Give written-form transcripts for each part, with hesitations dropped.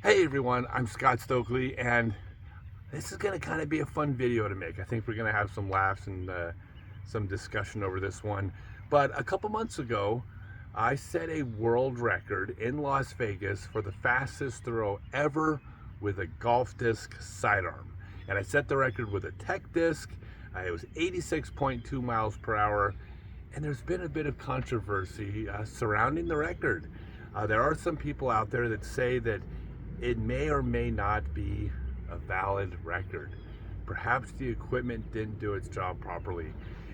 Hey everyone, I'm Scott Stokely, and this is going to kind of be a fun video to make. I think we're going to have some laughs and some discussion over this one. But a couple months ago, I set a world record in Las Vegas for the fastest throw ever with a golf disc sidearm. And I set the record with a TechDisc. It was 86.2 miles per hour. And there's been a bit of controversy surrounding the record. There are some people out there that say that it may or may not be a valid record. Perhaps the equipment didn't do its job properly.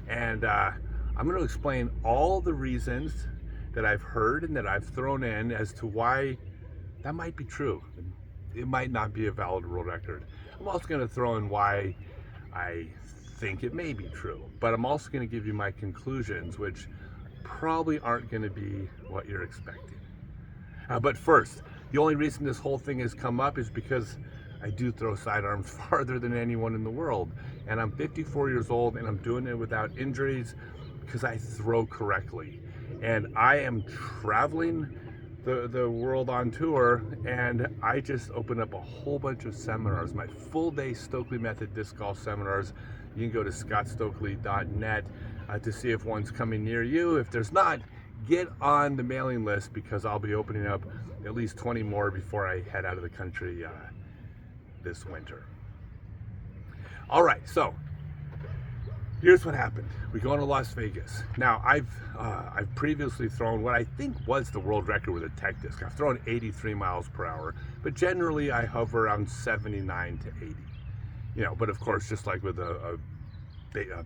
And I'm going to explain all the reasons that I've heard and that I've thrown in as to why that might be true. It might not be a valid world record. I'm also going to throw in why I think it may be true. But I'm also going to give you my conclusions, which probably aren't going to be what you're expecting. But first, the only reason this whole thing has come up is because I do throw sidearms farther than anyone in the world. And I'm 54 years old and I'm doing it without injuries because I throw correctly. And I am traveling the world on tour, and I just opened up a whole bunch of seminars, my full day Stokely Method disc golf seminars. You can go to scottstokely.net to see if one's coming near you. If there's not, get on the mailing list because I'll be opening up at least 20 more before I head out of the country this winter. All right, so here's what happened. We go to Las Vegas. Now, I've previously thrown what I think was the world record with a TechDisc. I've thrown 83 miles per hour, but generally I hover around 79 to 80. But of course, just like with a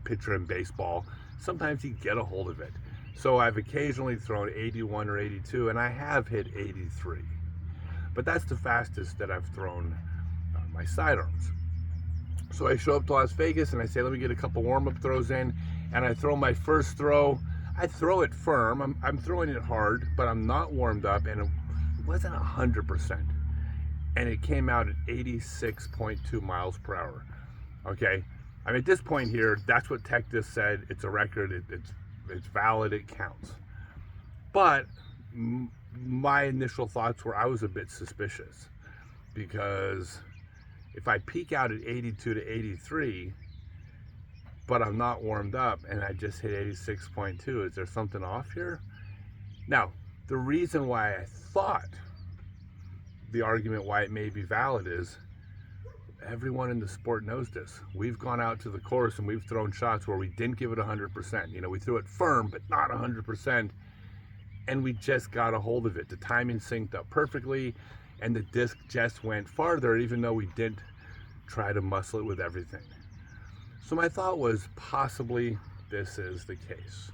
pitcher in baseball, sometimes you get a hold of it. So I've occasionally thrown 81 or 82, and I have hit 83. But that's the fastest that I've thrown my sidearms. So I show up to Las Vegas and I say, let me get a couple warm-up throws in, and I throw my first throw. I throw it firm. I'm throwing it hard, but I'm not warmed up, and it wasn't 100%. And it came out at 86.2 miles per hour. Okay? I mean, at this point here, that's what TechDisc said. It's a record. It's valid. It counts. But my initial thoughts were I was a bit suspicious because if I peak out at 82 to 83, but I'm not warmed up and I just hit 86.2, is there something off here? Now, the reason why I thought the argument why it may be valid is everyone in the sport knows this. We've gone out to the course and we've thrown shots where we didn't give it 100%. We threw it firm, but not 100%. And we just got a hold of it. The timing synced up perfectly, and the disc just went farther, even though we didn't try to muscle it with everything. So my thought was possibly this is the case.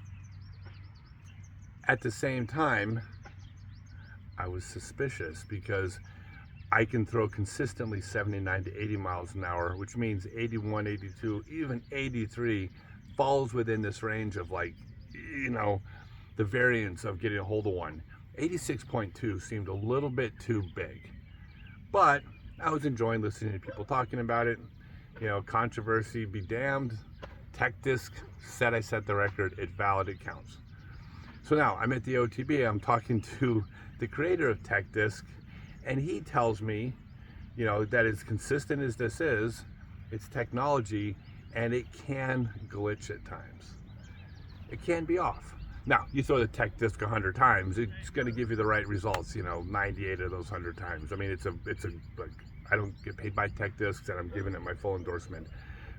At the same time, I was suspicious because I can throw consistently 79 to 80 miles an hour, which means 81, 82, even 83 falls within this range of the variance of getting a hold of one. 86.2 seemed a little bit too big, but I was enjoying listening to people talking about it. Controversy be damned. TechDisc said I set the record. It's valid. It counts. So now I'm at the OTB. I'm talking to the creator of TechDisc, and he tells me, that as consistent as this is, it's technology, and it can glitch at times. It can be off. Now, you throw the TechDisc 100 times, it's going to give you the right results, 98 of those 100 times. I mean, I don't get paid by TechDisc, and I'm giving it my full endorsement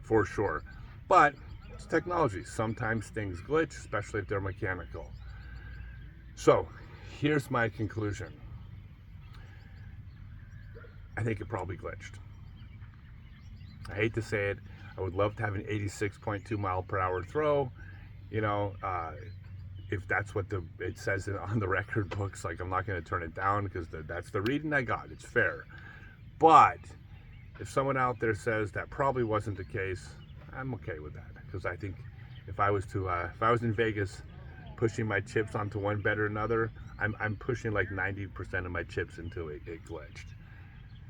for sure. But it's technology. Sometimes things glitch, especially if they're mechanical. So, here's my conclusion. I think it probably glitched. I hate to say it. I would love to have an 86.2 mile per hour throw. If that's what it says on the record books, I'm not going to turn it down because that's the reading I got. It's fair. But if someone out there says that probably wasn't the case, I'm okay with that because I think if I was in Vegas pushing my chips onto one bet or another, I'm pushing 90% of my chips into it glitched.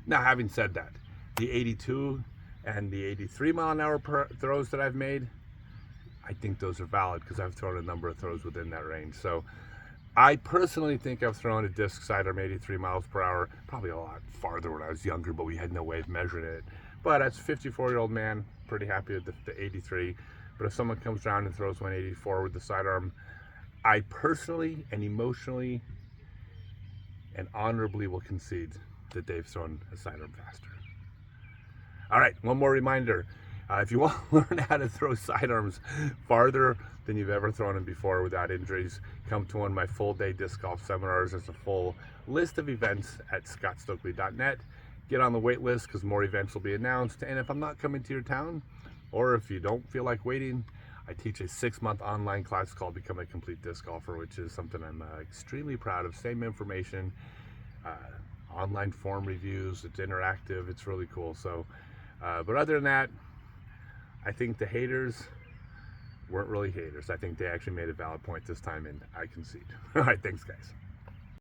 Now, having said that, the 82 and the 83 mile an hour throws that I've made, I think those are valid because I've thrown a number of throws within that range. So I personally think I've thrown a disc sidearm 83 miles per hour, probably a lot farther when I was younger, but we had no way of measuring it. But as a 54-year-old man, pretty happy with the 83. But if someone comes around and throws 184 with the sidearm, I personally and emotionally and honorably will concede that they've thrown a sidearm faster. All right, one more reminder. If you want to learn how to throw sidearms farther than you've ever thrown them before without injuries, come to one of my full-day disc golf seminars. There's a full list of events at scottstokely.net. Get on the wait list because more events will be announced. And if I'm not coming to your town, or if you don't feel like waiting, I teach a 6-month online class called Become a Complete Disc Golfer, which is something I'm extremely proud of. Same information, online form reviews, it's interactive, it's really cool. So, but other than that, I think the haters weren't really haters. I think they actually made a valid point this time, and I concede. All right, thanks, guys.